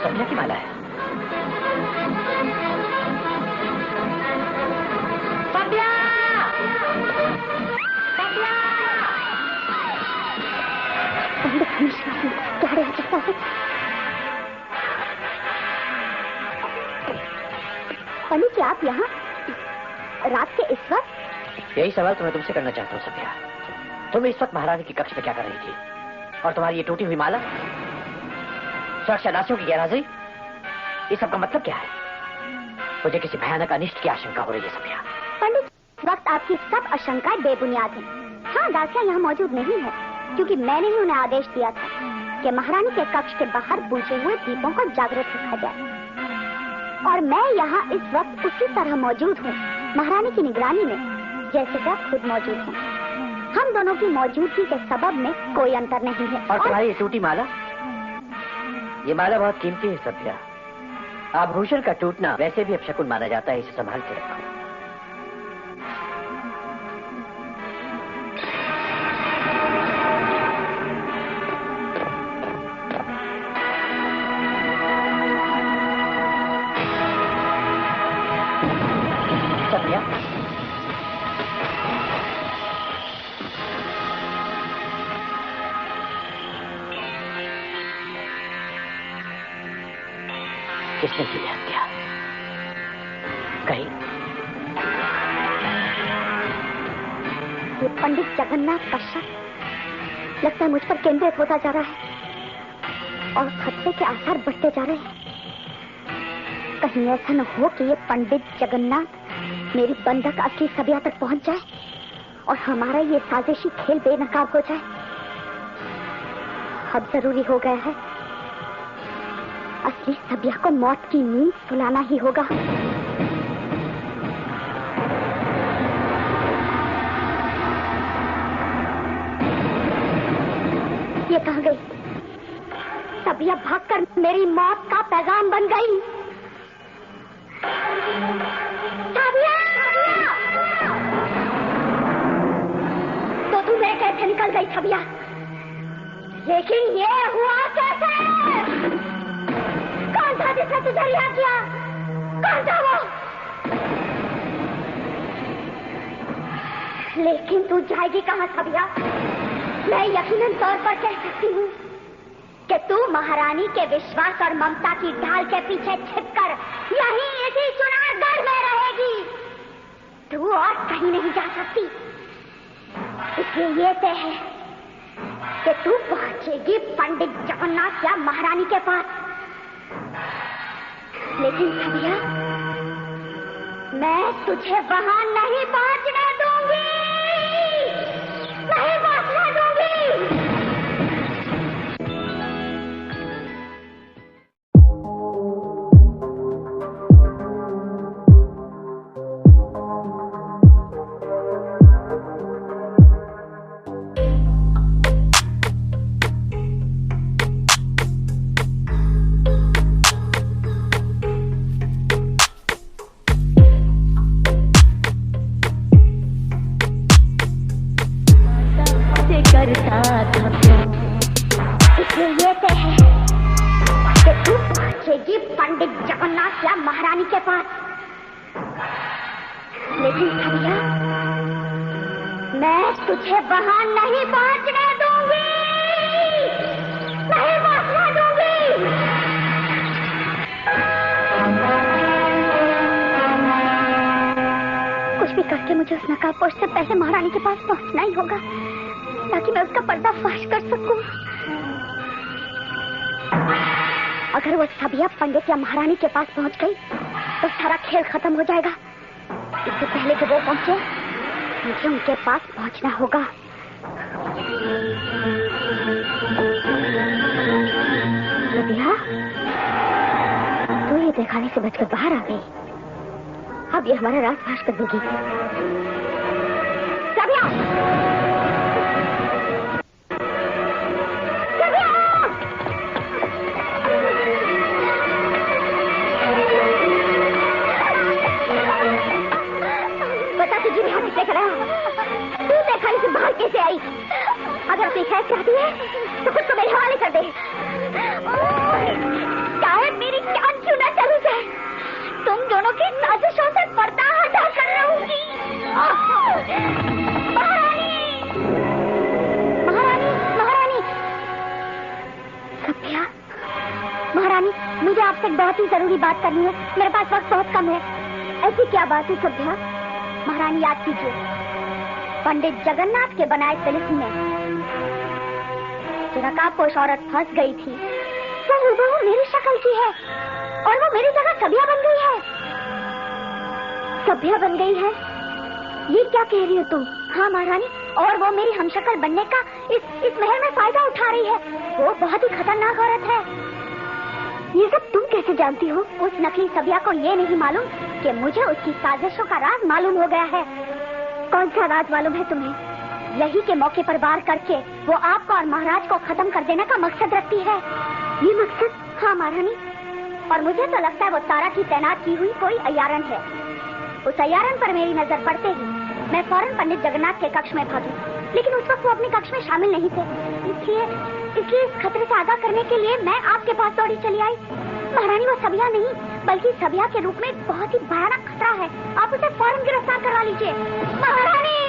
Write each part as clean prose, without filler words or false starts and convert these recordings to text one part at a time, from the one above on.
सपना की माला है। सपना! सपना! क्या रह सकता है? पंडित जी, आप यहाँ रात के इस वक्त? यही सवाल तो मैं तुमसे करना चाहता हूँ सभ्या। तुम इस वक्त महारानी की कक्ष में क्या कर रही थी? और तुम्हारी ये टूटी हुई माला, सुरक्षादासियों की गैरहाजिरी, इस सब का मतलब क्या है? मुझे किसी भयानक अनिष्ट की आशंका हो रही है सभ्या। पंडित, इस वक्त आपकी सब आशंकाएं बेबुनियाद हैं। हाँ, दासियां यहाँ मौजूद नहीं है, क्योंकि मैंने ही उन्हें आदेश दिया था कि महारानी के कक्ष के बाहर बुझे हुए दीपों को जागृत रखा जाए। और मैं यहाँ इस वक्त उसी तरह मौजूद हूँ, महारानी की निगरानी में, जैसे कि आप खुद मौजूद हैं। हम दोनों की मौजूदगी के सबब में कोई अंतर नहीं है। और तुम्हारी ये टूटी माला? ये माला बहुत कीमती है सभ्या। आभूषण का टूटना वैसे भी अपशकुन माना जाता है, इसे संभाल के रखो। सभ्या, किसने किया क्या? कहीं ये पंडित जगन्नाथ का शक लगता है मुझ पर केंद्रित होता जा रहा है और खतरे के आसार बढ़ते जा रहे हैं। कहीं ऐसा न हो कि ये पंडित जगन्नाथ मेरी बंधक असली सभ्या तक पहुंच जाए और हमारा ये साजिशी खेल बेनकाब हो जाए। अब जरूरी हो गया है, असली सभ्या को मौत की नींद सुलाना ही होगा। ये कहाँ गई? सभ्या भागकर मेरी मौत का पैगाम बन गई। सभ्या! तो तू मेरे कैसे निकल गई सभ्या? लेकिन ये हुआ कैसे? कौन था जिसने तुझे रिहा किया? कौन था वो? लेकिन तू जाएगी कहाँ सभ्या? मैं यकीनन तौर पर कह सकती हूँ कि तू महारानी के विश्वास और ममता की ढाल के पीछे छिपकर यहीं इसी चुनारगढ़ में रहेगी। तू और कहीं नहीं जा सकती। इसलिए ये तय है कि तू पहुंचेगी पंडित जगन्नाथ या महारानी के पास। लेकिन सभ्या, मैं तुझे वहां नहीं पहुंचने दूंगी, नहीं पहुंचने दूंगी। इसलिए ये तय है कि तू पहुंचेगी पंडित जगन्नाथ या महारानी के पास। लेकिन सभ्या, मैं तुझे वहां नहीं पहुंचने दूंगी, नहीं पहुंचने दूंगी। कुछ भी करके मुझे उस नकाबपोश से पहले महारानी के पास पहुंचना ही होगा, ताकि मैं उसका पर्दाफाश कर सकूं। अगर वो सभ्या पंडित या महारानी के पास पहुंच गई तो सारा खेल खत्म हो जाएगा। इससे पहले कि वो पहुंचे, मुझे उनके पास पहुंचना होगा। सभ्या, तू ये दिखाने से बचकर बाहर आ गई। अब ये हमारा राज फाश कर देगी। सभ्या! तू देखा इसे बाहर कैसे आई? अगर तू खैर चाहती है तो खुद को मेरे हवाले कर दे। क्या है की साजिशों से पर्दा हटा कर रहूंगी। महारानी, महारानी, महारानी। सभ्या, महारानी, मुझे आपसे एक बहुत ही जरूरी बात करनी है। मेरे पास वक्त बहुत कम है। ऐसी क्या बात है सभ्या? महारानी याद कीजिए, पंडित जगन्नाथ के बनाए तिलिस्म में जो नकाबपोश औरत फंस गई थी वो हूबहू मेरी शक्ल की है और वो मेरी जगह सभ्या बन गई है। सभ्या बन गई है? ये क्या कह रही हो तुम? हाँ महारानी, और वो मेरी हमशक्ल बनने का इस महल में फायदा उठा रही है। वो बहुत ही खतरनाक औरत है। ये सब तुम कैसे जानती हो? उस नकली सभ्या को ये नहीं मालूम कि मुझे उसकी साजिशों का राज मालूम हो गया है। कौन सा राज मालूम है तुम्हें? यही के मौके पर वार करके वो आपको और महाराज को खत्म कर देने का मकसद रखती है। ये मकसद? हाँ महारानी, और मुझे तो लगता है वो तारा की तैनात की हुई कोई अयारन है। उस अयारन पर मेरी नजर पड़ते ही मैं फौरन पंडित जगन्नाथ के कक्ष में भागी, लेकिन उस वक्त वो अपने कक्ष में शामिल नहीं थे। इसलिए इस खतरे से आगाह करने के लिए मैं आपके पास दौड़ी चली आई। महारानी, वो सभ्या नहीं बल्कि सभ्या के रूप में बहुत ही भयानक खतरा है। आप उसे फौरन गिरफ्तार करवा लीजिए। महारानी,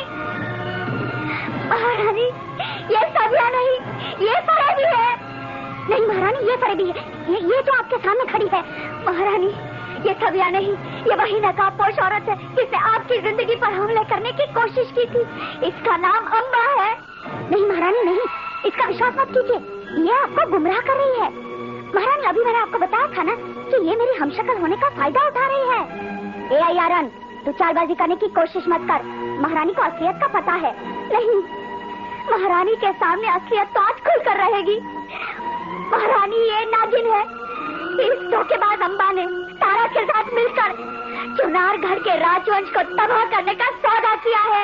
महारानी, ये सभ्या नहीं, ये फरेबी है। नहीं महारानी, ये फरेबी है। ये जो आपके सामने खड़ी है। महारानी, ये सभ्या नहीं, ये वही नकाबपोश औरत है जिसने आपकी जिंदगी पर हमले करने की कोशिश की थी। इसका नाम अम्बा है। नहीं महारानी, नहीं, इसका विश्वास मत कीजिए। ये आपको गुमराह कर रही है। महारानी, अभी मैंने आपको बताया था ना कि ये मेरी हमशक्ल होने का फायदा उठा रही है। ए अयारन, तू चालबाजी करने की कोशिश मत कर। महारानी को असलियत का पता है। नहीं, महारानी के सामने असलियत तो आज खुल कर रहेगी। महारानी, ये नागिन है। इस धोखेबाज अम्बा ने तारा के साथ मिलकर चुनार घर के राजवंश को तबाह करने का सौदा किया है।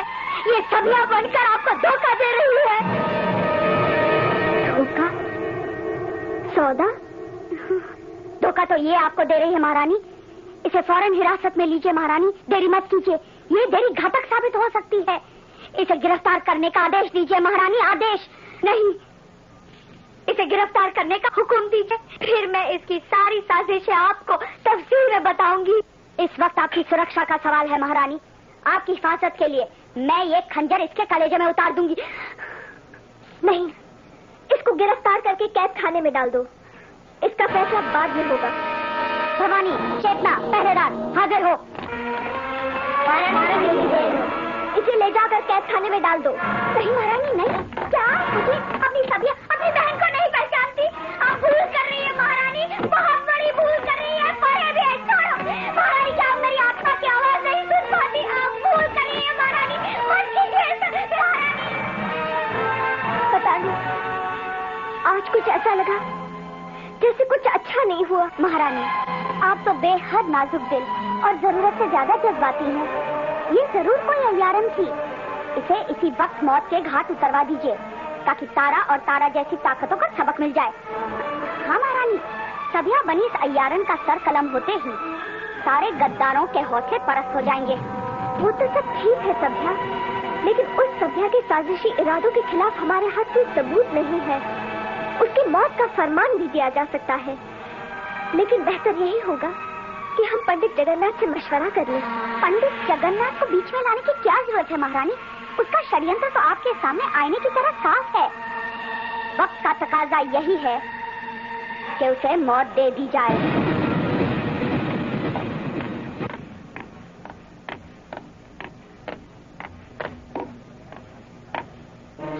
ये सभ्या बनकर आपको धोखा दे रही है। धोखा? सौदा? धोखा तो ये आपको दे रही है महारानी। इसे फौरन हिरासत में लीजिए महारानी, देरी मत कीजिए। ये देरी घातक साबित हो सकती है। इसे गिरफ्तार करने का आदेश दीजिए महारानी, आदेश। नहीं, इसे गिरफ्तार करने का हुक्म दीजिए, फिर मैं इसकी सारी साजिशें आपको तफसील में बताऊंगी। इस वक्त आपकी सुरक्षा का सवाल है महारानी। आपकी हिफाजत के लिए मैं ये खंजर इसके कलेजे में उतार दूंगी। नहीं, इसको गिरफ्तार करके कैद खाने में डाल दो। इसका फैसला बाद में होगा। भवानी, चेतना, पहरेदार, हाजिर हो। इसे ले जाकर कैद खाने में डाल दो। नहीं महारानी, नहीं। क्या मुझे अपनी सभ्या, अपनी बहन को नहीं पहचानती? आप भूल कर रही है महारानी, बहुत बड़ी भूल कर रही है। फरेबी है, छोड़ो महारानी। क्या आप मेरी आत्मा की आवाज नहीं सुन पाती? आप भूल कर रही है महारानी। मत कीजिए महारानी। पता नहीं, आज कुछ ऐसा लगा जैसे कुछ अच्छा नहीं हुआ। महारानी, आप तो बेहद नाजुक दिल और जरूरत से ज्यादा जज्बाती हैं। ये जरूर कोई अयारन थी। इसे इसी वक्त मौत के घाट उतरवा दीजिए ताकि तारा और तारा जैसी ताकतों का सबक मिल जाए। हाँ महारानी, सभ्या बनी इस अयारन का सर कलम होते ही सारे गद्दारों के हौसले परस्त हो जाएंगे। वो तो सब ठीक है सभ्या, लेकिन उस सभ्या के साजिशी इरादों के खिलाफ हमारे हाथ कोई सबूत नहीं है। उसकी मौत का फरमान भी दिया जा सकता है, लेकिन बेहतर यही होगा कि हम पंडित जगन्नाथ से मशवरा कर लें। पंडित जगन्नाथ को बीच में लाने की क्या जरूरत है महारानी? उसका षड्यंत्र तो आपके सामने आईने की तरह साफ है। वक्त का तकाजा यही है कि उसे मौत दे दी जाए।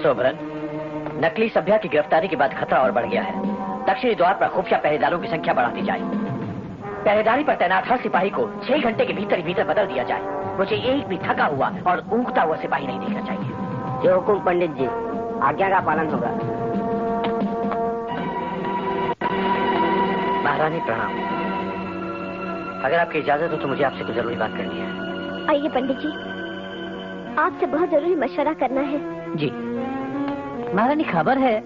सोबरन, नकली सभ्या की गिरफ्तारी के बाद खतरा और बढ़ गया है। दक्षिणी द्वार पर खुफिया पहरेदारों की संख्या बढ़ाती जाए। पहरेदारी पर तैनात हर सिपाही को 6 घंटे के भीतर भीतर बदल दिया जाए। मुझे एक भी थका हुआ और ऊँघता हुआ सिपाही नहीं देखना चाहिए। जो हुकुम पंडित जी, आज्ञा का पालन होगा। महारानी प्रणाम। अगर आपकी इजाजत हो तो मुझे आपसे कुछ जरूरी बात करनी है। आइए पंडित जी, आपसे बहुत जरूरी मशवरा करना है। जी महारानी, खबर है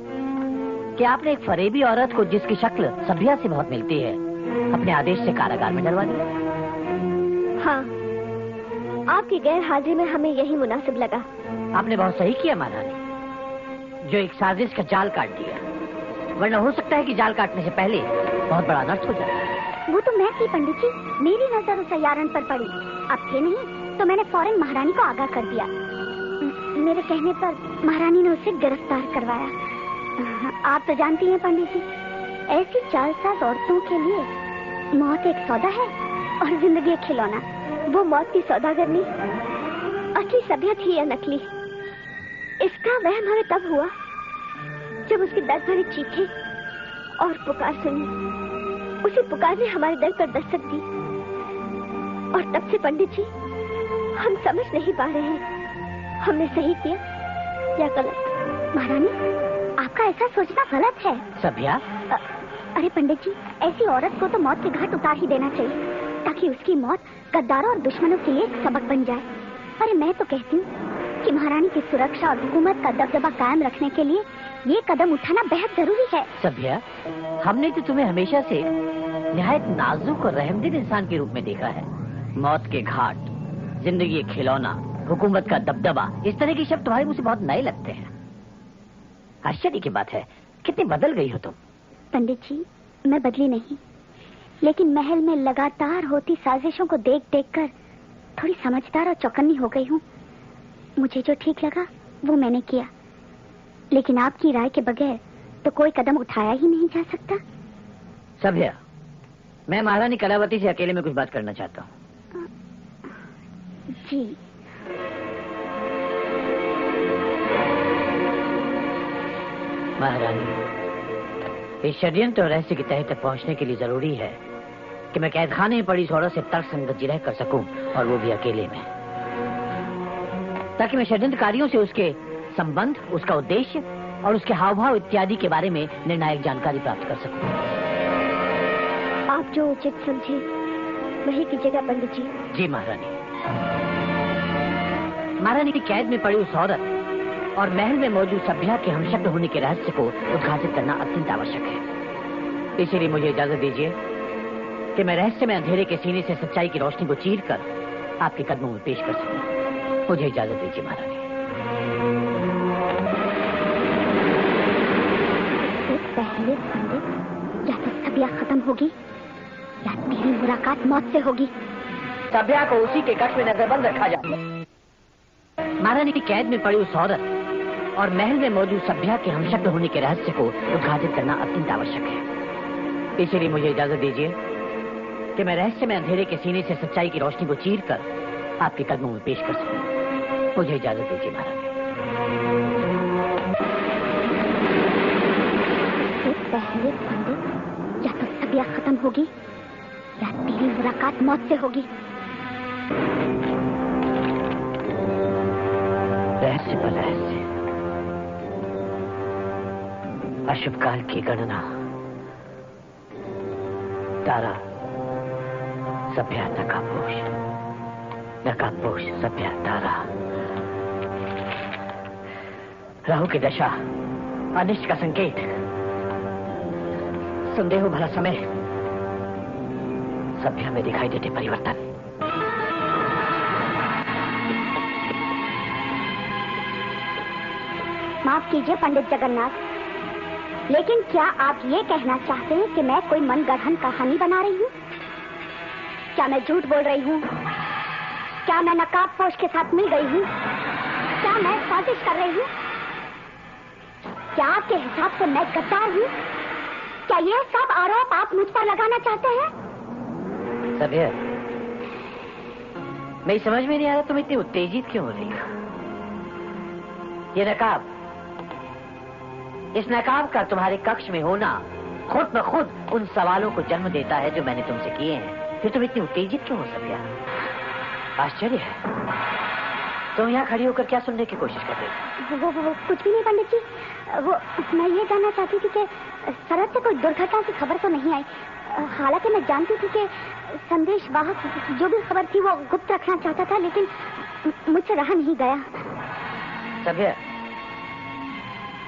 कि आपने एक फरेबी औरत को जिसकी शक्ल सभ्या से बहुत मिलती है अपने आदेश से कारागार में डलवा दिया। हाँ, आपकी गैर हाजिरी में हमें यही मुनासिब लगा। आपने बहुत सही किया महारानी, जो एक साजिश का जाल काट दिया, वरना हो सकता है कि जाल काटने से पहले बहुत बड़ा नष्ट हो जाए। वो तो मैं थी पंडित जी, मेरी नजर उस अयारण पर पड़ी। अब थे नहीं तो मैंने फौरन महारानी को आगाह कर दिया। मेरे कहने पर महारानी ने उसे गिरफ्तार करवाया। आप तो जानती हैं पंडित जी, ऐसी चालसाज औरतों के लिए मौत एक सौदा है और जिंदगी एक खिलौना। वो मौत की सौदागर नहीं, असली सभ्य थी या नकली, इसका वहम हमें तब हुआ जब उसकी दर्द भरी चीखें और पुकार सुनी। उसी पुकार ने हमारे दिल पर दस्तक दी और तब से पंडित जी हम समझ नहीं पा रहे हैं हमने सही किया या गलत। महारानी, आपका ऐसा सोचना गलत है। सभ्या, अरे पंडित जी, ऐसी औरत को तो मौत के घाट उतार ही देना चाहिए ताकि उसकी मौत गद्दारों और दुश्मनों के लिए सबक बन जाए। अरे मैं तो कहती हूँ कि महारानी की सुरक्षा और हुकूमत का दबदबा कायम रखने के लिए ये कदम उठाना बेहद जरूरी है। सभ्या, हमने तो तुम्हें हमेशा से निहायत नाजुक और रहमदिल इंसान के रूप में देखा है। मौत के घाट, जिंदगी एक खिलौना, हुकूमत का दबदबा, इस तरह के शब्द तुम्हारे मुझे बहुत नए लगते हैं। आश्चर्य की बात है, कितनी बदल गई हो तुम। पंडित जी, मैं बदली नहीं, लेकिन महल में लगातार होती साजिशों को देख देख कर थोड़ी समझदार और चौकन्नी हो गई हूँ। मुझे जो ठीक लगा वो मैंने किया, लेकिन आपकी राय के बगैर तो कोई कदम उठाया ही नहीं जा सकता। सभ्या, मैं महारानी कलावती से अकेले में कुछ बात करना चाहता हूँ। जी। महारानी, इस षड्यंत्र और रहस्य की तह तक पहुंचने के लिए जरूरी है कि मैं कैदखाने में पड़ी इस औरत से तर्कसंगत जिरह कर सकूं, और वो भी अकेले में, ताकि मैं षड्यंत्रकारियों से उसके संबंध, उसका उद्देश्य और उसके हाव भाव इत्यादि के बारे में निर्णायक जानकारी प्राप्त कर सकूं। आप जो उचित समझे वही कीजिएगा पंडित जी। जी महारानी। महारानी की कैद में पड़ी उस औरत और महल में मौजूद सभ्या के हमशक्ल होने के रहस्य को उद्घाटित करना अत्यंत आवश्यक है। इसीलिए मुझे इजाजत दीजिए कि मैं रहस्य में अंधेरे के सीने से सच्चाई की रोशनी को चीर कर आपके कदमों में पेश कर सकूं। मुझे इजाजत दीजिए महारानी। पहले पंडित, या तो सभ्या खत्म होगी या तेरी मुलाकात मौत से होगी। सभ्या को उसी के कक्ष में नजरबंद रखा जाए। महारानी की कैद में पड़ी उस औरत और महल में मौजूद सभ्या के हमशक्ल होने के रहस्य को उद्घाटित करना अत्यंत आवश्यक है। इसीलिए मुझे इजाजत दीजिए कि मैं रहस्य में अंधेरे के सीने से सच्चाई की रोशनी को चीर कर आपके कदमों में पेश कर सकूं। मुझे इजाजत दीजिए महारानी। पहले पंडित, या तो सभ्या खत्म होगी या तेरी मुलाकात मौत से होगी। रहस्य पर रहस्य, अशुभ काल की गणना, तारा सभ्या नकाबपोश, नकाबपोश सभ्या तारा, राहु की दशा, अनिष्ट का संकेत, संदेह भरा समय, सभ्या में दिखाई देते परिवर्तन। माफ कीजिए पंडित जगन्नाथ, लेकिन क्या आप ये कहना चाहते हैं कि मैं कोई मनगढ़ंत कहानी बना रही हूँ? क्या मैं झूठ बोल रही हूँ? क्या मैं नकाबपोश के साथ मिल गई हूँ? क्या मैं साजिश कर रही हूँ? क्या आपके हिसाब से मैं गद्दार हूँ? क्या ये सब आरोप आप मुझ पर लगाना चाहते हैं? सभ्या, मैं समझ में नहीं आ रहा तुम इतनी उत्तेजित क्यों हो रही हो? ये नकाब, इस नकाब का तुम्हारे कक्ष में होना खुद ब खुद उन सवालों को जन्म देता है जो मैंने तुमसे किए हैं। फिर तुम इतनी उत्तेजित क्यों हो सभ्या? आश्चर्य है, तुम यहाँ खड़ी होकर क्या सुनने की कोशिश कर रही हो? वो कुछ भी नहीं पंडित जी। वो मैं ये जानना चाहती थी कि सरहद से कोई दुर्घटना की खबर तो नहीं आई। हालांकि मैं जानती थी कि संदेश वाहक जो भी खबर थी वो गुप्त रखना चाहता था, लेकिन मुझसे रहा नहीं गया। सभ्या,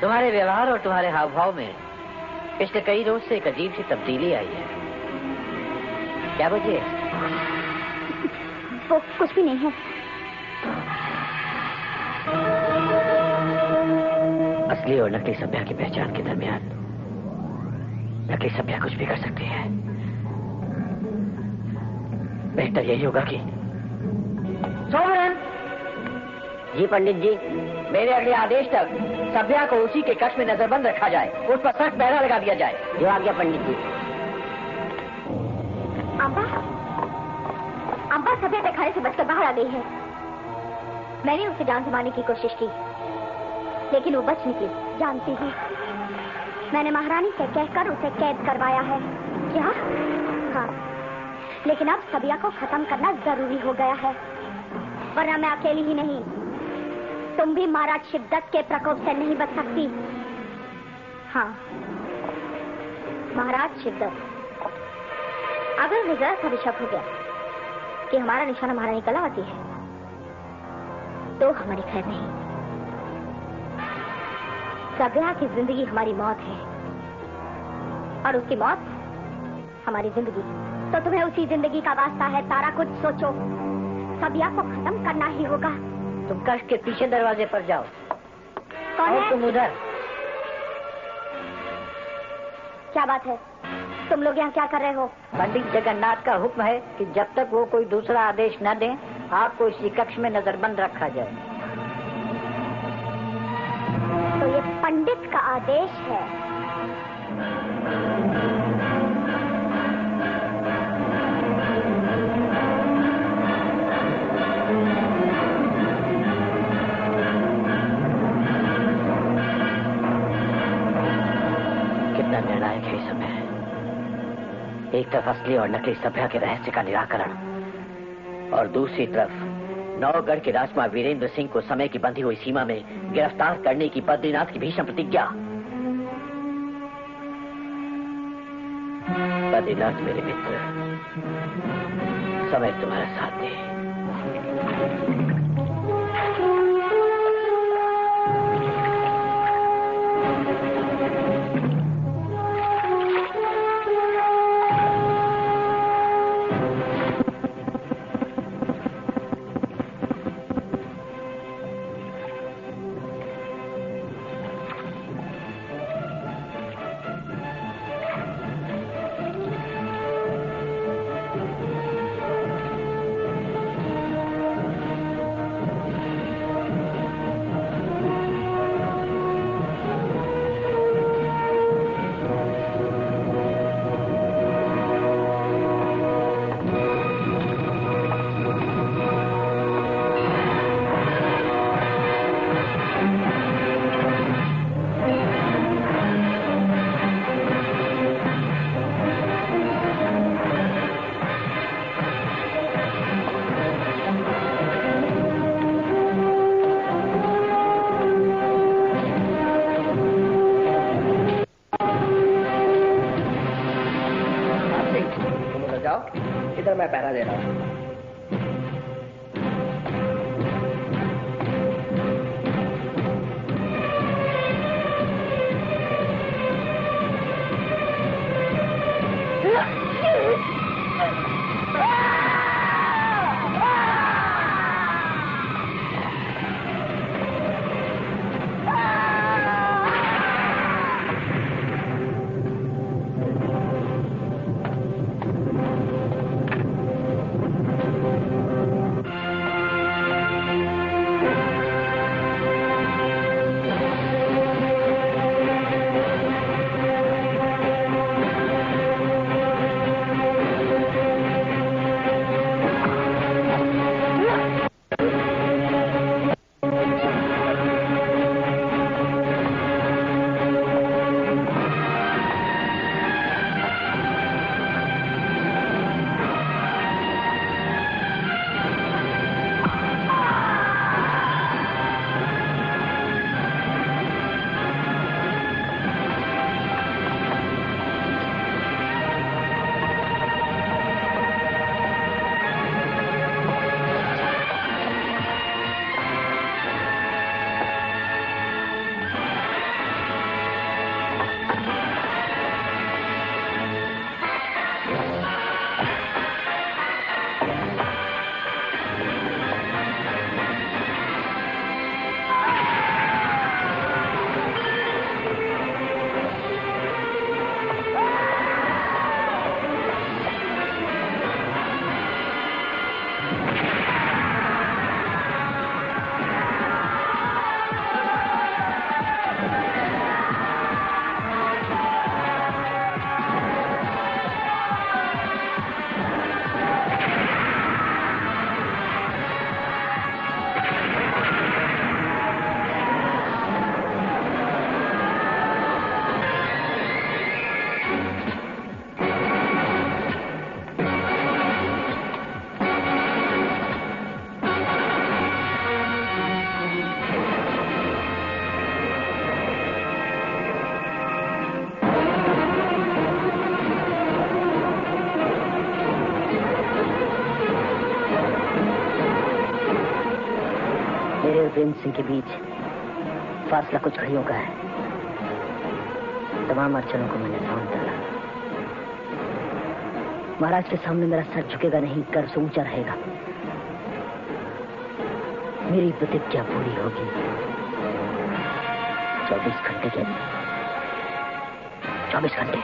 तुम्हारे व्यवहार और तुम्हारे हाव भाव में पिछले कई रोज से एक अजीब सी तब्दीली आई है। क्या वजह है? वो कुछ भी नहीं है। असली और नकली सभ्या की पहचान के दरमियान नकली सभ्या कुछ भी कर सकती है। बेहतर यही होगा कि सोवरेन। जी पंडित जी। मेरे अगले आदेश तक सभ्या को उसी के कक्ष में नजरबंद रखा जाए, उस पर सख्त पहरा लगा दिया जाए। जो आ गया पंडित जी। अम्बा, अम्बा सभ्या के खाने से बचकर बाहर आ गई है। मैंने उसे जान से मारने की कोशिश की, लेकिन वो बच निकली। जानती हूँ, मैंने महारानी से कहकर उसे कैद करवाया है। क्या? हाँ, लेकिन अब सभ्या को खत्म करना जरूरी हो गया है, वरना मैं अकेली ही नहीं, तुम भी महाराज शिवदत्त के प्रकोप से नहीं बच सकती। हाँ, महाराज शिवदत्त, अगर मुझे ऐसा भी शक हो गया कि हमारा निशाना महारानी कलावती है, तो हमारी खैर नहीं। सभ्या की जिंदगी हमारी मौत है, और उसकी मौत हमारी जिंदगी। तो तुम्हें उसी जिंदगी का वास्ता है तारा, कुछ सोचो। सभ्या को खत्म करना ही होगा। तुम कक्ष के पीछे दरवाजे पर जाओ। कौन है? तुम उधर। क्या बात है? तुम लोग यहाँ क्या कर रहे हो? पंडित जगन्नाथ का हुक्म है कि जब तक वो कोई दूसरा आदेश न दें, आपको इसी कक्ष में नजरबंद रखा जाए। तो ये पंडित का आदेश है। कितना निर्णायक है समय। एक तरफ असली और नकली सभ्या के रहस्य का निराकरण, और दूसरी तरफ नौगढ़ के राजकुमार वीरेंद्र सिंह को समय की बंधी हुई सीमा में गिरफ्तार करने की बद्रीनाथ की भीषण प्रतिज्ञा। बद्रीनाथ मेरे मित्र, समय तुम्हारा साथ दे। इधर मैं पहरा दे रहा हूँ। वीरेंद्र सिंह के बीच फासला कुछ घड़ियों का है। तमाम अड़चनों को मैंने सामने डाला। महाराज के सामने मेरा सर झुकेगा नहीं, गर्व से ऊंचा रहेगा। मेरी प्रतिज्ञा पूरी होगी 24 घंटे के 24 घंटे।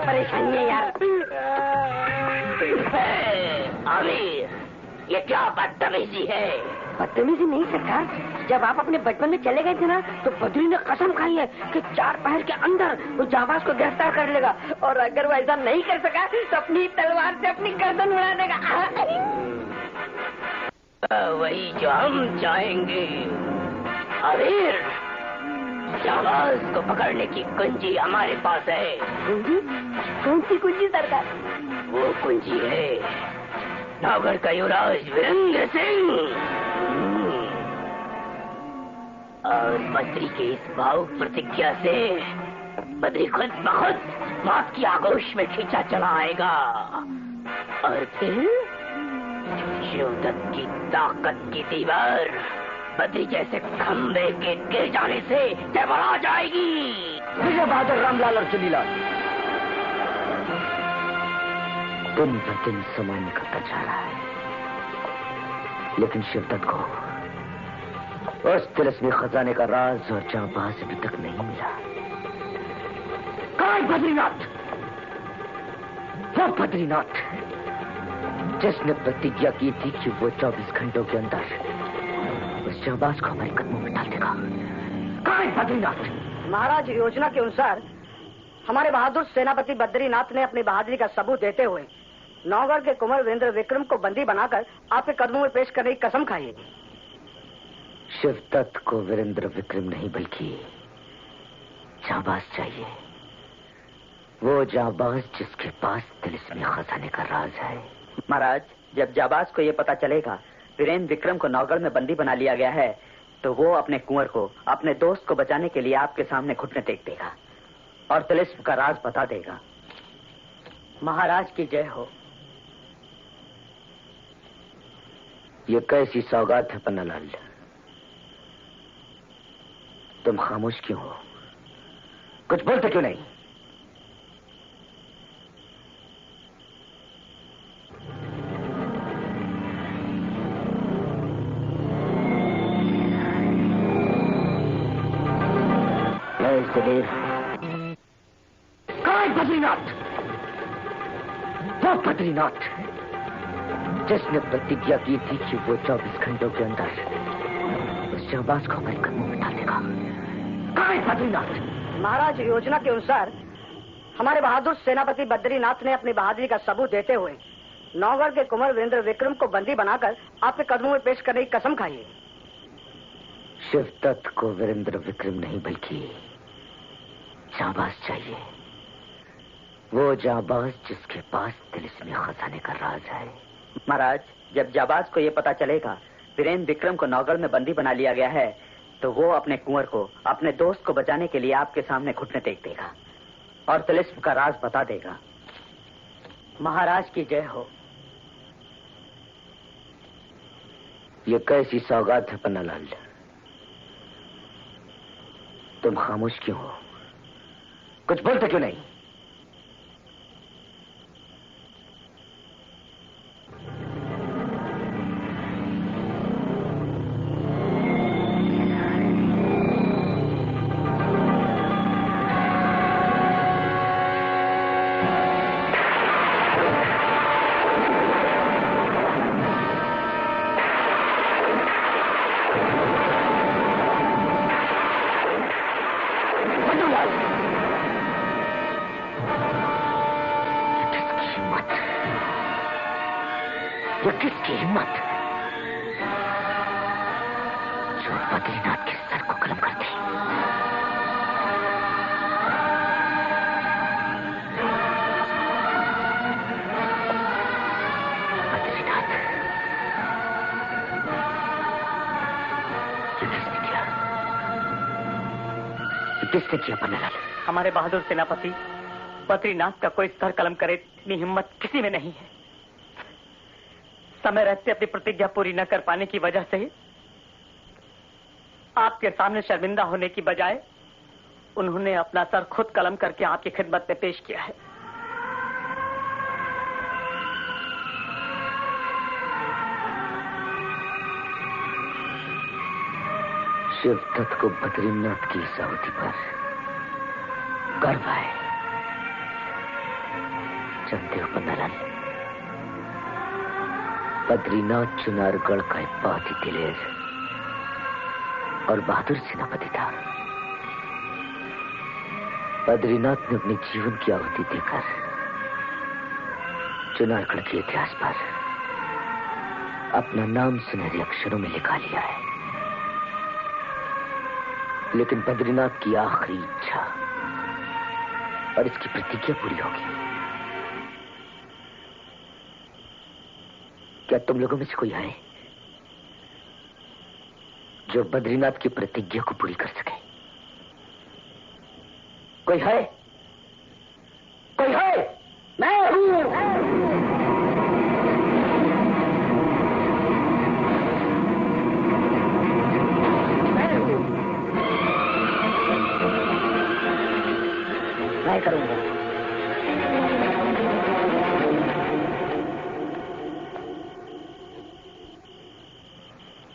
परेशानी है यार। आमिर, ये क्या बदतमीजी है? बदतमीजी नहीं सरकार, जब आप अपने बचपन में चले गए थे ना तो बद्री ने कसम खाई है कि 4 पहर के अंदर वो जाबाज को गिरफ्तार कर लेगा, और अगर वो ऐसा नहीं कर सका तो अपनी तलवार से अपनी गर्दन उड़ा देगा। वही जो हम चाहेंगे। आमिर, जाबाज को पकड़ने की कुंजी हमारे पास है। कुंजी? कौन सी कुंजी सरकार? वो कुंजी है नौगढ़ का युवराज वीरेंद्र सिंह। और बद्री के इस भावुक प्रतिज्ञा से बद्री खुद बखुद मौत की आगोश में खींचा चला आएगा, और फिर शिवदत्त की ताकत की दीवार बद्री जैसे खंबे के गिर जाने से डबरा जाएगी। बहादुर रामलाल और चुनीलाल दिन ब दिन समय निकलता जा रहा है, लेकिन शिवदत्त को उस तिलस्मी खजाने का राज और जांबाज अभी तक नहीं मिला। कौन बद्रीनाथ? वो बद्रीनाथ जिसने प्रतिज्ञा की थी कि वो 24 घंटों के अंदर उस जांबाज को हमारे कदमों में डाल देगा। कौन बद्रीनाथ? महाराज, योजना के अनुसार हमारे बहादुर सेनापति बद्रीनाथ ने अपनी बहादुरी का सबूत देते हुए नौगढ़ के कुंवर वीरेंद्र विक्रम को बंदी बनाकर आपके कदमों में पेश करने की कसम खाई है। शिवदत्त को वीरेंद्र विक्रम नहीं बल्कि जांबाज चाहिए, वो जांबाज जिसके पास तिलिस्मी खजाने का राज है। महाराज, जब जाबाज को ये पता चलेगा वीरेंद्र विक्रम को नौगढ़ में बंदी बना लिया गया है, तो वो अपने कुंवर को, अपने दोस्त को बचाने के लिए आपके सामने घुटने टेक देगा और तिलिस्म का राज बता देगा। महाराज की जय हो। ये कैसी सौगात है पन्नालाल? तुम खामोश क्यों हो? कुछ बोलते क्यों नहीं? कौन बद्रीनाथ? वो बद्रीनाथ जिसने प्रतिज्ञा की थी कि वो 24 घंटों के अंदर उस जांबाज को हमारे कदमों में डाल देगा। कौन बद्रीनाथ? महाराज, योजना के अनुसार हमारे बहादुर सेनापति बद्रीनाथ ने अपनी बहादुरी का सबूत देते हुए नौगढ़ के कुंवर वीरेंद्र विक्रम को बंदी बनाकर आपके कदमों में पेश करने की कसम खाई है। शिवदत्त को वीरेंद्र विक्रम नहीं बल्कि जांबाज चाहिए, वो जांबाज जिसके पास तिलिस्मी खजाने का राज है। महाराज, जब जाबाज को ये पता चलेगा वीरेंद्र विक्रम को नौगढ़ में बंदी बना लिया गया है, तो वो अपने कुंवर को, अपने दोस्त को बचाने के लिए आपके सामने घुटने टेक देगा और तिलिस्म का राज बता देगा। महाराज की जय हो। ये कैसी सौगात है पन्नालाल? तुम खामोश क्यों हो? कुछ बोलते क्यों नहीं? किसकी हिम्मत जो बद्रीनाथ के सर को कलम कर दे? बद्रीनाथ, ये किसने किया? ये किसने किया पन्नालाल? हमारे बहादुर सेनापति, बद्रीनाथ का कोई सर कलम करे इतनी हिम्मत किसी में नहीं है। समय रहते अपनी प्रतिज्ञा पूरी न कर पाने की वजह से आपके सामने शर्मिंदा होने की बजाय उन्होंने अपना सर खुद कलम करके आपकी खिदमत में पेश किया है। शिवदत्त को बद्रीनाथ की इस अवधि पर गर्व है। जानते हो पन्नालाल, बद्रीनाथ चुनारगढ़ का एक बहुत ही दिलेर और बहादुर सेनापति था। बद्रीनाथ ने अपने जीवन की आहुति देकर चुनारगढ़ के इतिहास पर अपना नाम सुनहरे अक्षरों में लिखा लिया है। लेकिन बद्रीनाथ की आखिरी इच्छा और इसकी प्रतिज्ञा पूरी होगी। क्या तुम लोगों में से कोई है जो बद्रीनाथ की प्रतिज्ञा को पूरी कर सके? कोई है? कोई है? मैं हूं। मैं करूंगा।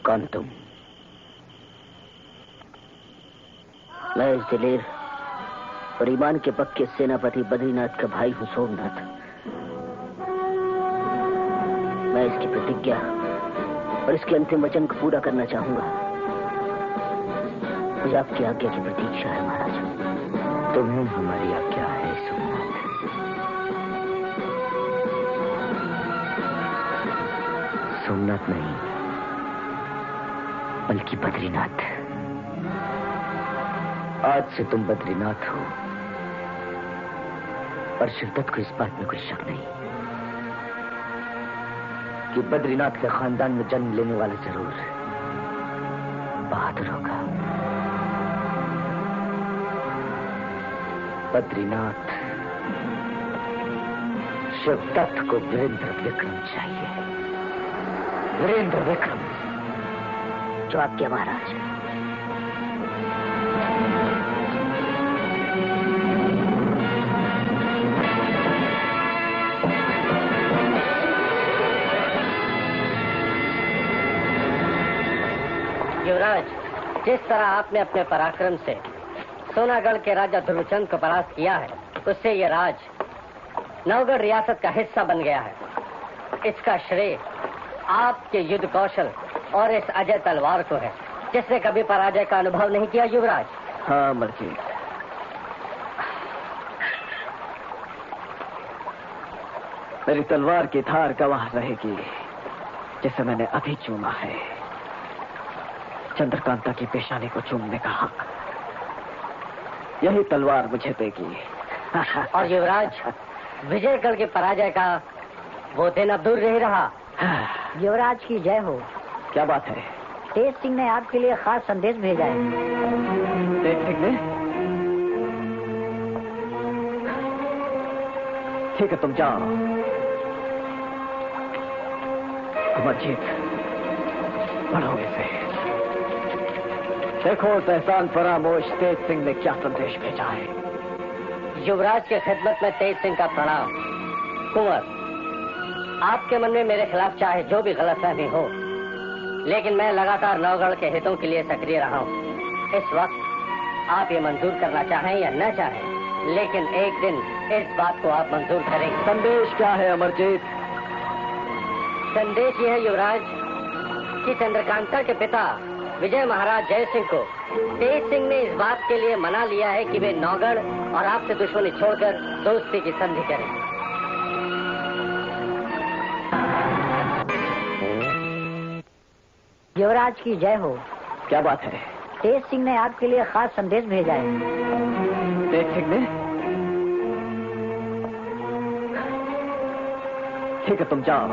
कौन तुम? मैं इस दिलेर और ईमान के पक्के सेनापति बद्रीनाथ का भाई हूं सोमनाथ। मैं इसकी प्रतिज्ञा और इसके अंतिम वचन को पूरा करना चाहूंगा। मुझे आपकी आज्ञा की प्रतीक्षा है महाराज। तुम्हें हमारी आज्ञा है सोमनाथ। सोमनाथ नहीं बल्कि बद्रीनाथ। आज से तुम बद्रीनाथ हो और शिवदत्त को इस बात में कोई शक नहीं कि बद्रीनाथ के खानदान में जन्म लेने वाला जरूर बहादुर होगा। बद्रीनाथ, शिवदत्त को वीरेंद्र विक्रम चाहिए। वीरेंद्र विक्रम। जो आपके महाराज। युवराज, जिस तरह आपने अपने पराक्रम से सोनागढ़ के राजा ध्रुवचंद को परास्त किया है, उससे ये राज नवगढ़ रियासत का हिस्सा बन गया है। इसका श्रेय आपके युद्ध कौशल और इस अजय तलवार को है, जिसने कभी पराजय का अनुभव नहीं किया। युवराज। हाँ मलकिन, मेरी तलवार की धार गवाह रहेगी जिसे मैंने अभी चूमा है। चंद्रकांता की पेशानी को चूमने का हक यही तलवार मुझे देगी। और युवराज, विजयगढ़ के पराजय का वो दिन अब दूर नहीं रहा। युवराज की जय हो। क्या बात है? तेज सिंह ने आपके लिए खास संदेश भेजा है। तेज सिंह ने? ठीक है, तुम जाओ। अमरजीत, पढ़ो इसे। देखो एहसान फरामोश तेज सिंह ने क्या संदेश भेजा है। युवराज के खिदमत में तेज सिंह का प्रणाम। कुंवर, आपके मन में मेरे खिलाफ चाहे जो भी गलतफहमी हो, लेकिन मैं लगातार नौगढ़ के हितों के लिए सक्रिय रहा हूँ। इस वक्त आप ये मंजूर करना चाहें या न चाहें, लेकिन एक दिन इस बात को आप मंजूर करेंगे। संदेश क्या है अमरजीत? संदेश ये है युवराज कि चंद्रकांता के पिता विजय महाराज जय सिंह को तेज सिंह ने इस बात के लिए मना लिया है कि वे नौगढ़ और आपसे दुश्मनी छोड़कर दोस्ती की संधि करें। युवराज की जय हो। क्या बात है? तेज सिंह ने आपके लिए खास संदेश भेजा है। तेज सिंह ने? ठीक है, तुम जाओ।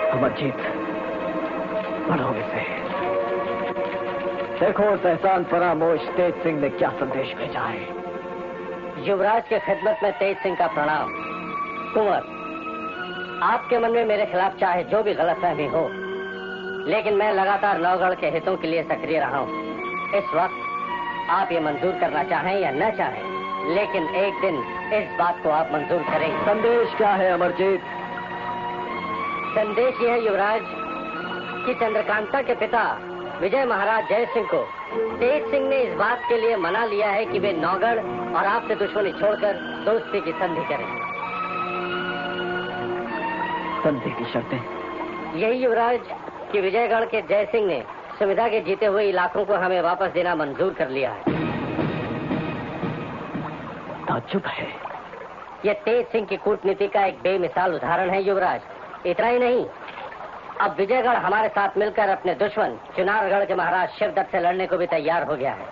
अमरजीत, पढ़ो इसे। देखो एहसान फरामोश तेज सिंह ने क्या संदेश भेजा है। युवराज के खिदमत में तेज सिंह का प्रणाम। कुंवर, आपके मन में मेरे खिलाफ चाहे जो भी गलतफहमी हो, लेकिन मैं लगातार नौगढ़ के हितों के लिए सक्रिय रहा हूँ। इस वक्त आप ये मंजूर करना चाहें या न चाहें, लेकिन एक दिन इस बात को आप मंजूर करेंगे। संदेश क्या है अमरजीत? संदेश ये है युवराज कि चंद्रकांता के पिता विजय महाराज जय सिंह को तेज सिंह ने इस बात के लिए मना लिया है कि वे नौगढ़ और आपसे दुश्मनी छोड़कर दोस्ती की संधि करें। संधि की शर्तें? यही युवराज कि विजयगढ़ के जय सिंह ने सुविधा के जीते हुए इलाकों को हमें वापस देना मंजूर कर लिया है। ताज्जुब है। यह तेज सिंह की कूटनीति का एक बेमिसाल उदाहरण है युवराज। इतना ही नहीं, अब विजयगढ़ हमारे साथ मिलकर अपने दुश्मन चुनारगढ़ के महाराज शिवदत्त से लड़ने को भी तैयार हो गया है।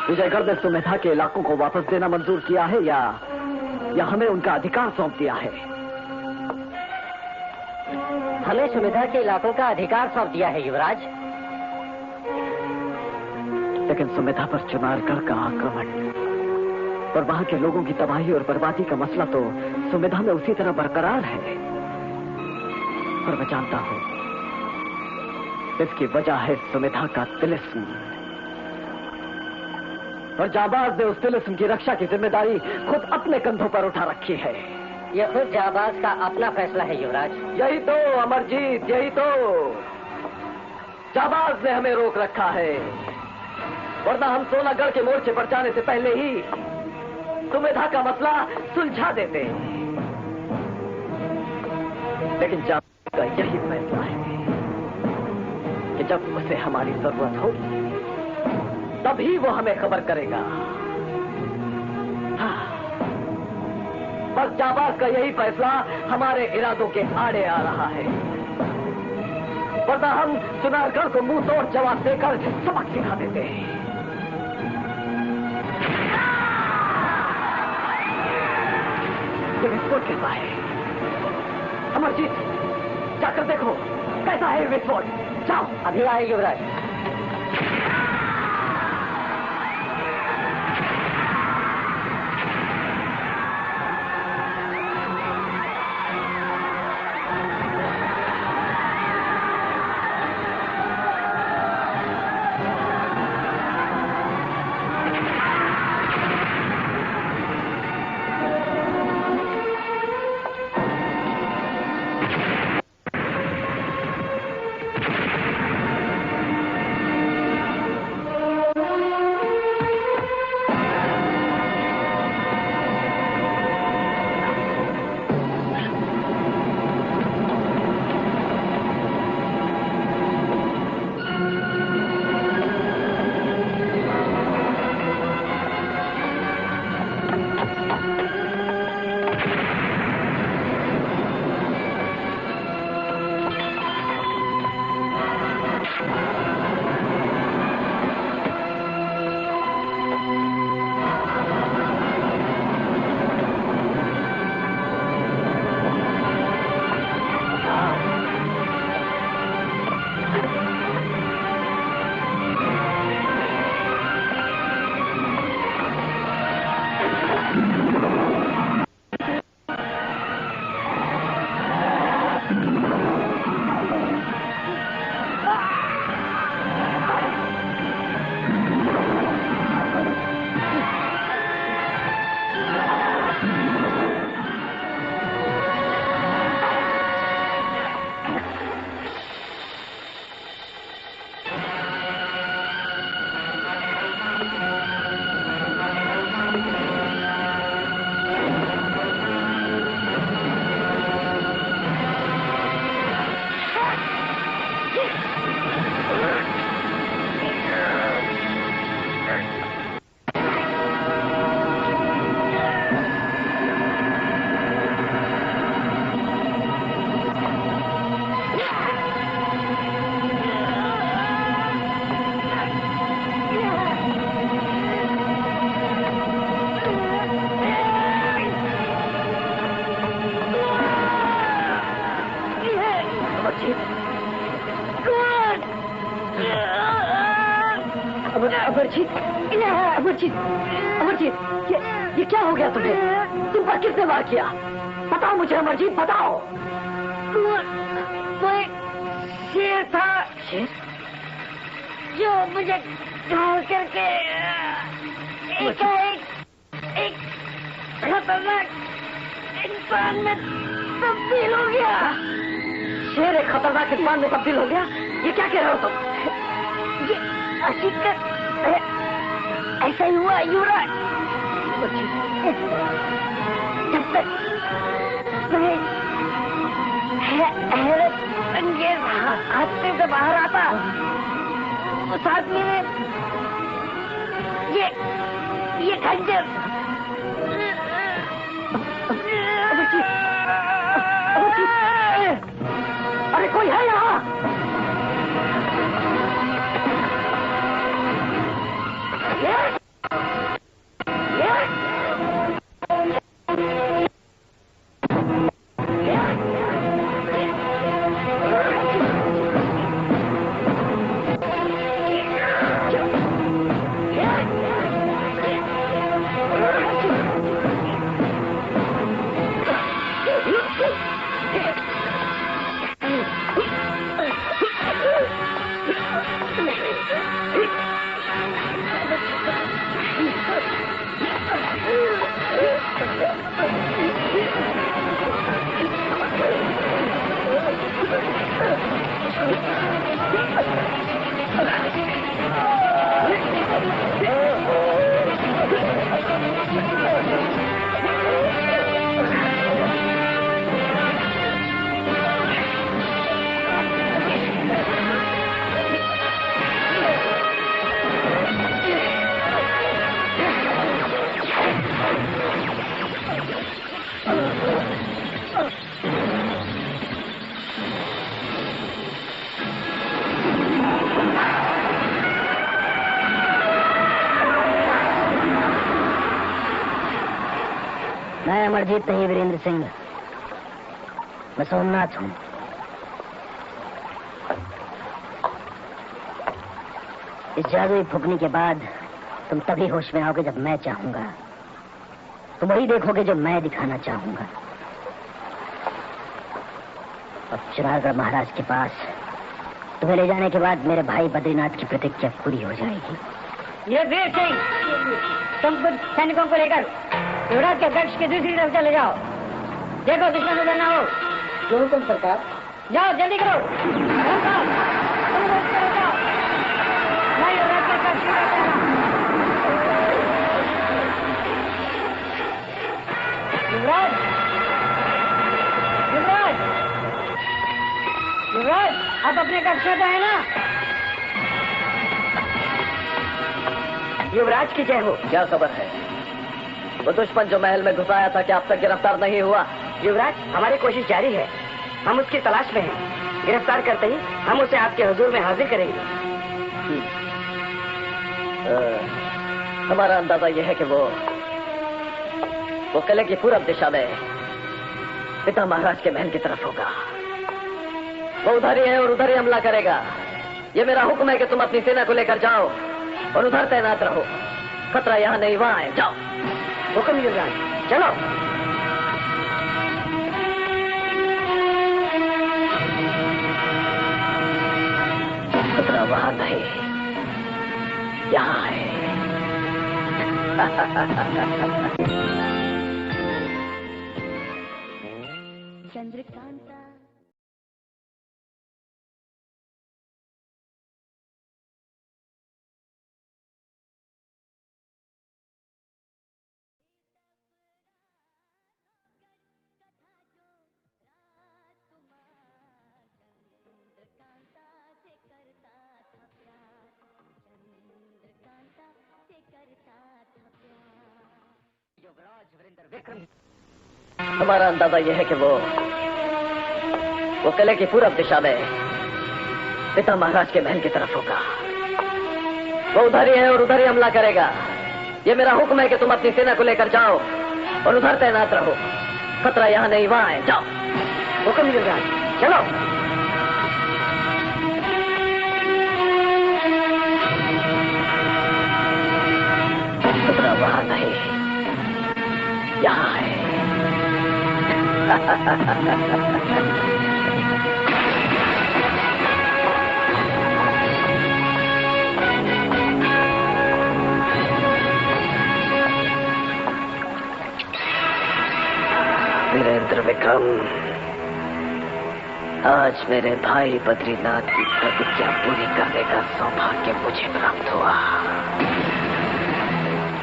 विजयगढ़ ने सुमेधा के इलाकों को वापस देना मंजूर किया है या हमें उनका अधिकार सौंप दिया है? हमें सुमेधा के इलाकों का अधिकार सौंप दिया है युवराज। लेकिन सुमेधा पर चुनारगढ़ का आक्रमण और वहां के लोगों की तबाही और बर्बादी का मसला तो सुमेधा में उसी तरह बरकरार है। और मैं जानता हूं इसकी वजह है सुमेधा का तिलिस्म। और जाबाज ने उस तिलिस्म की रक्षा की जिम्मेदारी खुद अपने कंधों पर उठा रखी है। यह खुद जाबाज का अपना फैसला है युवराज। यही तो अमरजीत, यही तो जाबाज ने हमें रोक रखा है, वरना हम सोनागढ़ के मोर्चे पर जाने से पहले ही सुमेधा का मसला सुलझा देते। लेकिन जाबाज का यही फैसला है कि जब उसे हमारी जरूरत होगी तभी वो हमें खबर करेगा। बस जाबाज का यही फैसला हमारे इरादों के आड़े आ रहा है, वरना हम चुनारगढ़ को मुंह तोड़ जवाब देकर सबक सिखा देते हैं। ये विस्फोट कैसा है? अमरजीत, जाकर देखो कैसा है विस्फोट। जाओ। अभी आए युवराज। अमरजीत, अमरजीत, अमरजीत, ये क्या हो गया तुम्हें? तुम पर किसने वार किया? बताओ मुझे अमरजीत, बताओ। कोई शेर था। शेर? जो मुझे घायल करके एक खतरनाक इंसान में तब्दील हो गया। शेर एक खतरनाक इंसान में तब्दील हो गया? ये क्या कह रहे हो तुम? ये हकीकत है, ऐसा ही हुआ युवराज। जब तक मैं हैरत अंगेज हादसे से बाहर आता, उस आदमी ने ये खंजर अरे कोई है यहाँ? मैं अमरजीत नहीं, वीरेंद्र सिंह। मैं सोमनाथ हूँ। इस जादुई फूकने के बाद तुम तभी होश में आओगे जब मैं चाहूंगा। तुम वही देखोगे जो मैं दिखाना चाहूंगा। अब चुनारगढ़ महाराज के पास तुम्हें ले जाने के बाद मेरे भाई बद्रीनाथ की प्रतिज्ञा पूरी हो जाएगी। ये वीर सिंह, तुम कुछ सैनिकों को लेकर युवराज के अध्यक्ष की दूसरी तरफ चले जाओ। देखो दुश्मन उधर ना हो। जो हुकुम सरकार। जाओ जल्दी करो। जाओ। मैं युवराज के अध्यक्ष की तरफ जा युवराज, युवराज, युवराज, आप अपने कक्ष में है ना? युवराज की जय हो। क्या खबर है? वो दुश्मन जो महल में घुसाया था क्या अब तक गिरफ्तार नहीं हुआ? युवराज, हमारी कोशिश जारी है। हम उसकी तलाश में हैं। गिरफ्तार करते ही हम उसे आपके हुजूर में हाजिर करेंगे। हमारा अंदाजा यह है कि वो किले की पूरब दिशा में पिता महाराज के महल की तरफ होगा। वो उधर ही है और उधर ही हमला करेगा। ये मेरा हुक्म है कि तुम अपनी सेना को लेकर जाओ और उधर तैनात रहो। खतरा यहाँ नहीं, वहां है। जाओ। हुक्म युवराज, चलो। खतरा वहां नहीं, यहाँ है। चंद्रकांता हमारा अंदाजा यह है कि वो किले की पूरब दिशा में पिता महाराज के महल की तरफ होगा। वो उधर ही है और उधर ही हमला करेगा। ये मेरा हुक्म है कि तुम अपनी सेना को लेकर जाओ और उधर तैनात रहो। खतरा यहाँ नहीं, वहां है। जाओ। हुक्म युवराज, चलो। वहां नहीं, यहाँ है। वीरेंद्र विक्रम, आज मेरे भाई बद्रीनाथ की प्रतिज्ञा पूरी करने का सौभाग्य मुझे प्राप्त हुआ,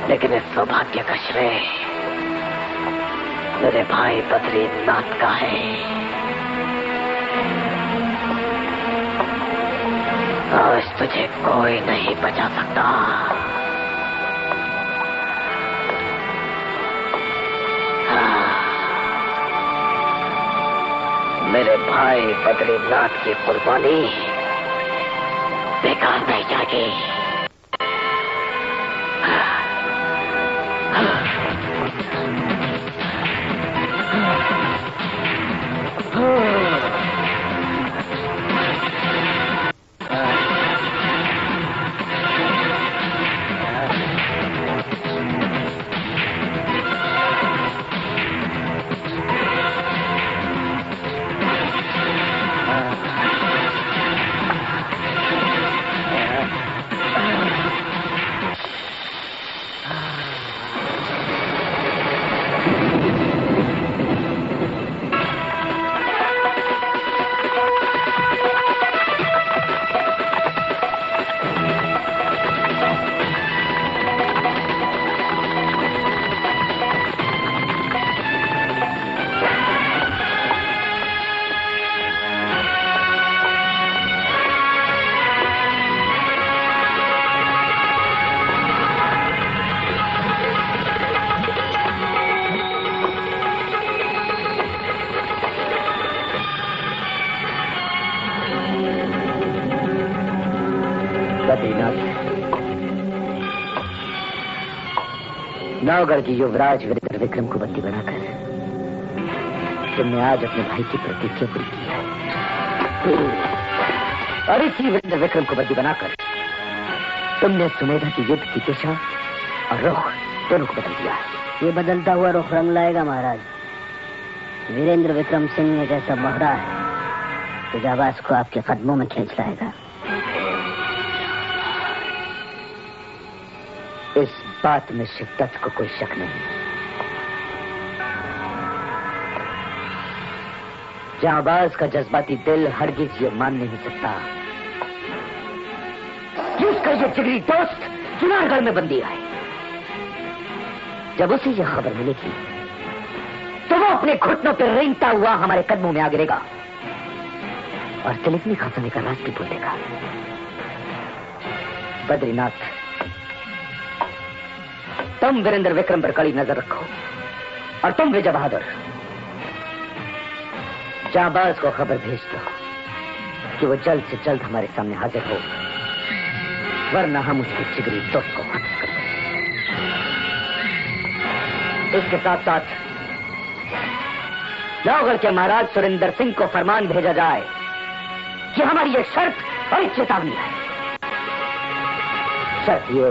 लेकिन इस सौभाग्य का श्रेय मेरे भाई बद्रीनाथ का है। आज तुझे कोई नहीं बचा सकता। मेरे भाई बद्रीनाथ की कुर्बानी बेकार नहीं जाएगी। नौगढ़ की युवराज वीरेंद्र विक्रम को बंदी बनाकर तुमने आज अपने भाई की प्रतिज्ञा पूरी की है। और इसी वीरेंद्र विक्रम को बंदी बनाकर तुमने सुमेधा की युद्ध की दिशा और रुख दोनों को बदल दिया है। ये बदलता हुआ रुख रंग लाएगा महाराज। वीरेंद्र विक्रम सिंह एक ऐसा मोहरा है जो जाबाज को आपके कदमों में खींच लाएगा। इस बात में शिद्दत को कोई शक नहीं। जाबाज का जज्बाती दिल हरगिज ये मान नहीं सकता कि उसका ये जिगरी दोस्त चुनारगढ़ में बंदी है। जब उसे यह खबर मिलेगी तो वो अपने घुटनों पर रेंगता हुआ हमारे कदमों में आ गिरेगा और तिलकनी खसाने का राज भी भूल देगा। बद्रीनाथ, तुम वीरेंद्र विक्रम पर कड़ी नजर रखो और तुम विजय बहादुर जाबाज को खबर भेज दो कि वो जल्द से जल्द हमारे सामने हाजिर हो, वरना हम उसके जिगरी दोस्त को खत्म कर देंगे। इसके साथ साथ नौगढ़ के महाराज सुरेंद्र सिंह को फरमान भेजा जाए कि हमारी एक शर्त और एक चेतावनी है। शर्त ये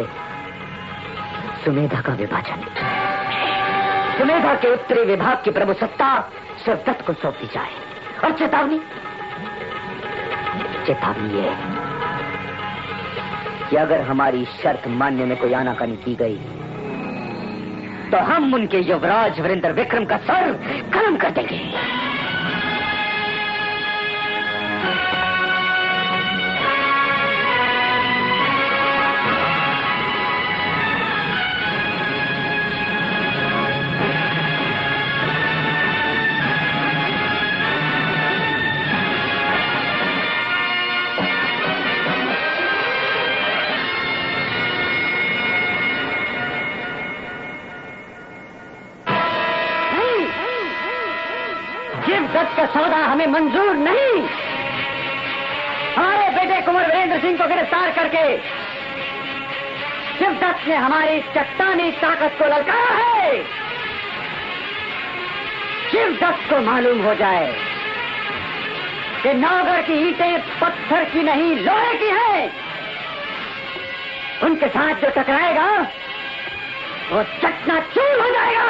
सुमेधा का विभाजन, सुमेधा के उत्तरी विभाग की प्रभु सत्ता शिवदत्त को सौंप दी जाए। और चेतावनी ये कि अगर हमारी शर्त मानने में कोई आनाकानी की गई तो हम उनके युवराज वीरेंद्र विक्रम का सर कलम कर देंगे। शिवदत्त का सौदा हमें मंजूर नहीं। हमारे बेटे कुंवर वीरेंद्र सिंह को गिरफ्तार करके शिवदत्त ने हमारी चट्टानी ताकत को ललकारा है। शिवदत्त को मालूम हो जाए कि नौगढ़ की ईंटें पत्थर की नहीं लोहे की हैं, उनके साथ जो टकराएगा वो चकनाचूर हो जाएगा।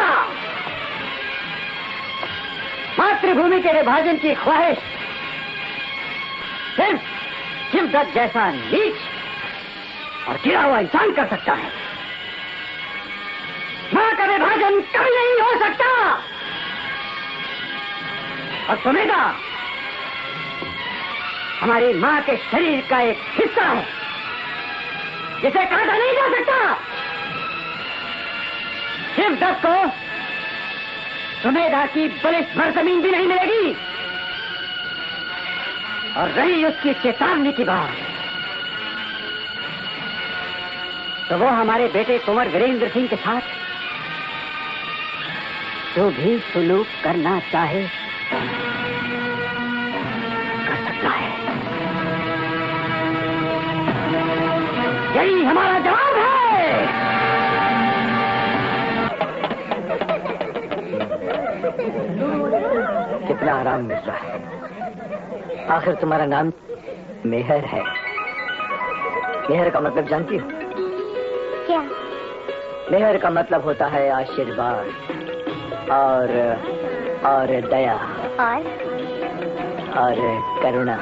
मातृभूमि के विभाजन की ख्वाहिश सिर्फ शिवदत्त जैसा नीच और गिरा हुआ इंसान कर सकता है। मां का विभाजन कभी नहीं हो सकता। और सुमेधा हमारी मां के शरीर का एक हिस्सा है जिसे काटा नहीं जा सकता। शिवदत्त को सुमेधा की बलिष्ठ भर जमीन भी नहीं मिलेगी। और रही उसकी चेतावनी की बात, तो वो हमारे बेटे कुंवर वीरेंद्र सिंह के साथ जो भी सुलूक करना चाहे कर सकता है। यही हमारा जवाब है। कितना आराम मिल रहा है। आखिर तुम्हारा नाम मेहर है। मेहर का मतलब जानती हो? क्या? मेहर का मतलब होता है आशीर्वाद और दया और करुणा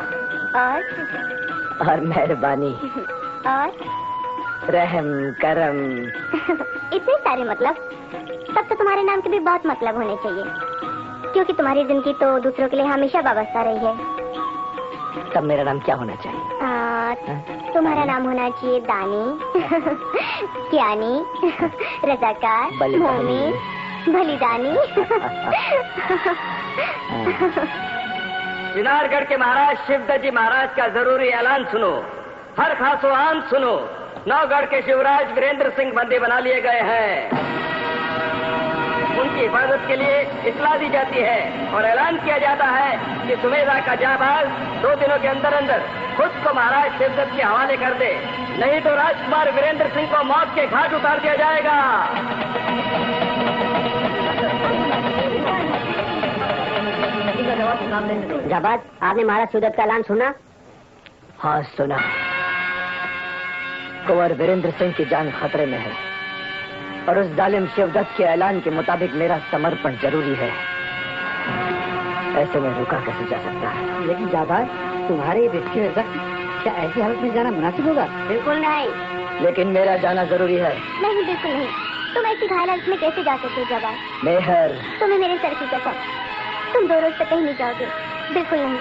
और मेहरबानी और रहम करम। इतने सारे मतलब। तब तो तुम्हारे नाम के भी बहुत मतलब होने चाहिए, क्योंकि तुम्हारी जिंदगी तो दूसरों के लिए हमेशा वाबस्ता रही है। तब मेरा नाम क्या होना चाहिए? तुम्हारा नाम होना चाहिए दानी, ज्ञानी, रजाकार, मोमिन, बलिदानी। चिनारगढ़ के महाराज शिवदत्त जी महाराज का जरूरी ऐलान सुनो। हर खासो आम सुनो। नौगढ़ के शिवराज वीरेंद्र सिंह बंदी बना लिए गए हैं। उनकी हिफाजत के लिए इत्तला दी जाती है और ऐलान किया जाता है कि सुमेधा का जाबाज 2 दिनों के अंदर अंदर खुद को महाराज शिवदत्त के हवाले कर दे, नहीं तो राजकुमार वीरेंद्र सिंह को मौत के घाट उतार दिया जाएगा। जाबाज, आपने महाराज शिवदत्त का ऐलान सुना? हाँ सुना। कुंवर वीरेंद्र सिंह की जान खतरे में है और उस जालिम शिवदत्त के ऐलान के मुताबिक मेरा समर्पण जरूरी है। ऐसे में रुका कैसे जा सकता है? लेकिन जाबाज, तुम्हारे व्यक्ति क्या ऐसी हालत में जाना मुनासिब होगा? बिल्कुल नहीं। लेकिन मेरा जाना जरूरी है। नहीं, बिल्कुल नहीं। तुम ऐसी घायल हालत में कैसे जा सकते हो जाबाज? मेहर, तुम्हें मेरे सर की कसम, तुम 2 रोज तक कहीं नहीं जाओगे। बिल्कुल नहीं।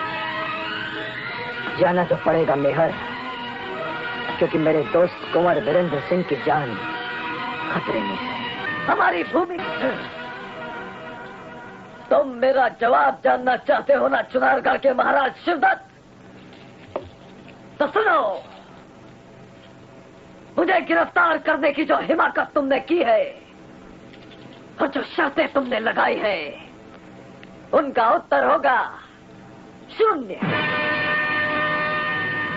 जाना तो पड़ेगा मेहर, क्योंकि मेरे दोस्त कुंवर वीरेंद्र सिंह की जान खतरे में है। हमारी भूमि। तुम मेरा जवाब जानना चाहते हो ना चुनारगढ़ के महाराज शिवदत्त? तो सुनो, मुझे गिरफ्तार करने की जो हिमाकत तुमने की है और जो शर्तें तुमने लगाई है, उनका उत्तर होगा शून्य।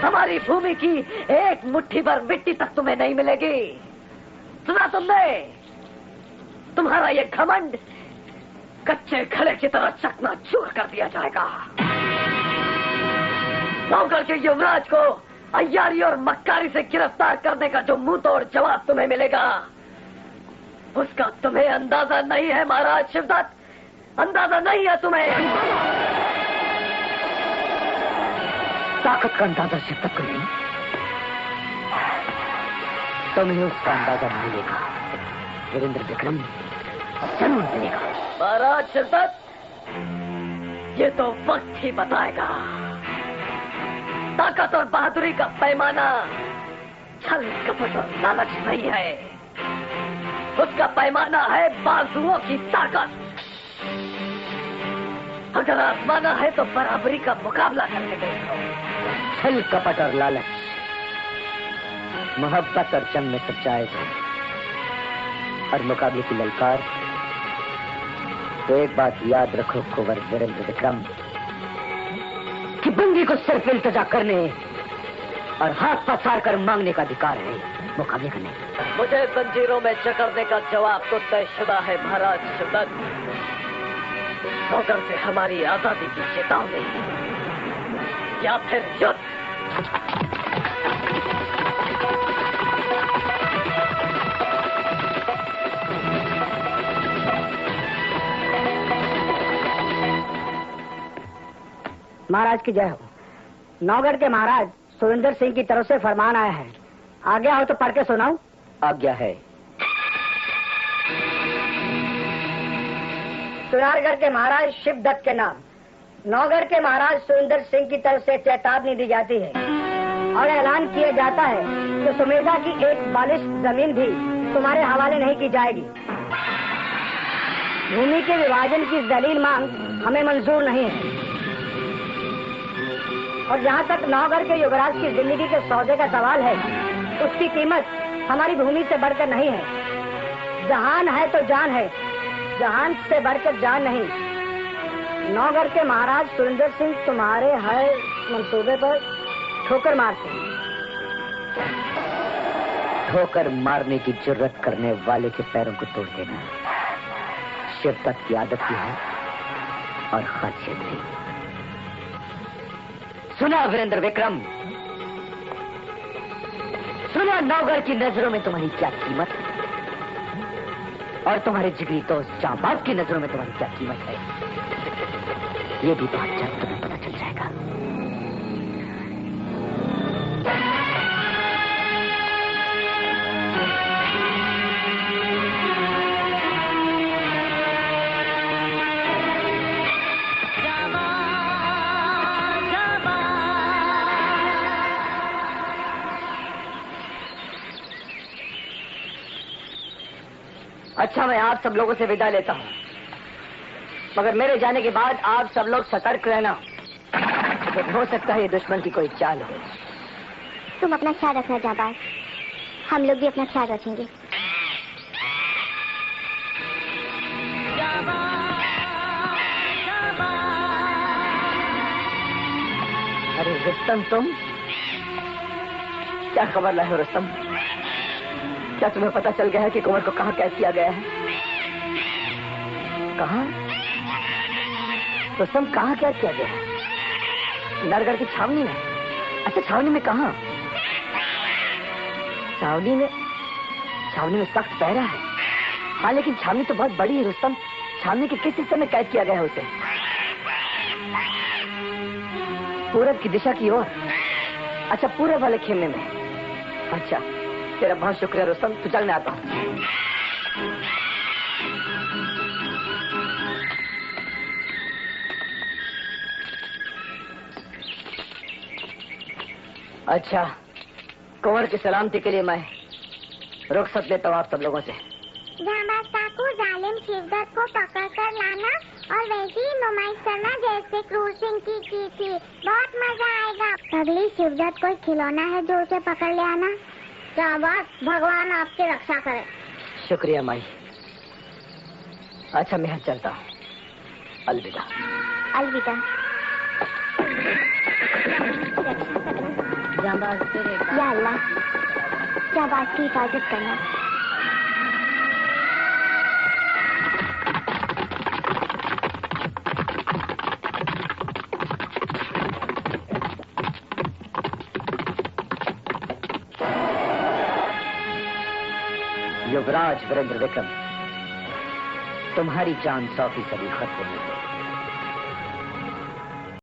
हमारी भूमि की एक मुट्ठी भर मिट्टी तक तुम्हें नहीं मिलेगी। सुना तुमने? तुम्हारा ये घमंड कच्चे घड़े की तरह चकनाचूर कर दिया जाएगा। नौगढ़ के युवराज को अय्यारी और मक्कारी से गिरफ्तार करने का जो मुंह तोड़ जवाब तुम्हें मिलेगा, उसका तुम्हें अंदाजा नहीं है महाराज शिवदत्त। अंदाजा नहीं है तुम्हें। ताकत का अंदाजा शिवदत्त को नहीं, तुम्हें उसका अंदाजा मिलेगा। वीरेंद्र विक्रम जरूर मिलेगा। महाराज शिवदत्त, ये तो वक्त ही बताएगा। ताकत और बहादुरी का पैमाना छल कपट और लालच नहीं है, उसका पैमाना है बाजुओं की ताकत। अगर आजमाना है तो बराबरी का मुकाबला करके देखो। छल कपट और लालच मोहब्बत और जंग में सब जायज है, और मुकाबले की ललकार। तो एक बात याद रखो कुंवर वीरेंद्र विक्रम, कि बंदी को सिर्फ इल्तिजा करने और हाथ पसार कर मांगने का अधिकार है, मुकाबले का नहीं। मुझे जंजीरों में जकड़ने का जवाब तो तयशुदा है महाराज शिवदत्त। नौगढ़ से हमारी आजादी की चेतावनी या फिर युद्ध। महाराज की जय हो। नौगढ़ के महाराज सुरेंद्र सिंह की तरफ से फरमान आया है, आज्ञा हो तो पढ़ के सुनाऊं? आज्ञा है। सुनारगढ़ के महाराज शिवदत्त के नाम नौगढ़ के महाराज सुरेंद्र सिंह की तरफ से चेतावनी दी जाती है और ऐलान किया जाता है कि सुमेधा की एक बालिश जमीन भी तुम्हारे हवाले नहीं की जाएगी। भूमि के विभाजन की दलील मांग हमें मंजूर नहीं है। और जहाँ तक नौगढ़ के युवराज की जिंदगी के सौदे का सवाल है, उसकी कीमत हमारी भूमि से बढ़कर नहीं है। जहान है तो जान है, जहान से बढ़कर जान नहीं। नौगढ़ के महाराज सुरेंद्र सिंह तुम्हारे हर मंसूबे पर ठोकर मारते हैं। ठोकर मारने की जरूरत करने वाले के पैरों को तोड़ देना शिवदत्त की आदत भी है और खासियत भी। सुना वीरेंद्र विक्रम, सुना नौगढ़ की नजरों में तुम्हारी क्या कीमत और तुम्हारे जिगरी दोस्त जांबाज की नजरों में तुम्हारी क्या कीमत है, ये भी बात जब तुम्हें पता चल जाएगा। अच्छा, मैं आप सब लोगों से विदा लेता हूँ, मगर मेरे जाने के बाद आप सब लोग सतर्क रहना। हो सकता है ये दुश्मन की कोई चाल हो। तुम अपना ख्याल रखना जाबाज, हम लोग भी अपना ख्याल रखेंगे। अरे रुस्तम, तुम क्या खबर लाए हो रुस्तम? क्या तुम्हें पता चल गया है कि कुंवर को कहाँ कैद किया गया है? कहाँ रुस्तम, कहाँ कैद किया गया है? नरगढ़ की छावनी में। अच्छा, छावनी में कहाँ? छावनी में सख्त पहरा है। हाँ, लेकिन छावनी तो बहुत बड़ी है रुस्तम। छावनी के किस हिस्से में कैद किया गया है उसे? पूरब की दिशा की ओर। अच्छा, पूरब वाले खेमे में। अच्छा, तेरा बहुत शुक्रिया रुस्तम, तू चल, मैं आता हूँ। अच्छा, कुंवर की सलामती के लिए मैं रुखसत लेता हूँ आप सब लोगों से। जांबाज काकू, जालिम शिवदत्त को पकड़ कर लाना और वैसी ही नुमाइश करना जैसे क्रूर सिंह की थी। बहुत मजा आएगा। अगली शिवदत्त कोई खिलौना है जो उसे पकड़ ले आना। जांबाज, भगवान आपकी रक्षा करे। शुक्रिया माई। अच्छा, मैं चलता हूँ। अलविदा। अलविदा। जांबाज तेरे या अल्लाह, जांबाज की हिफाजत करना। युवराज वीरेंद्र विक्रम, तुम्हारी जान 100% खत्म हो गई।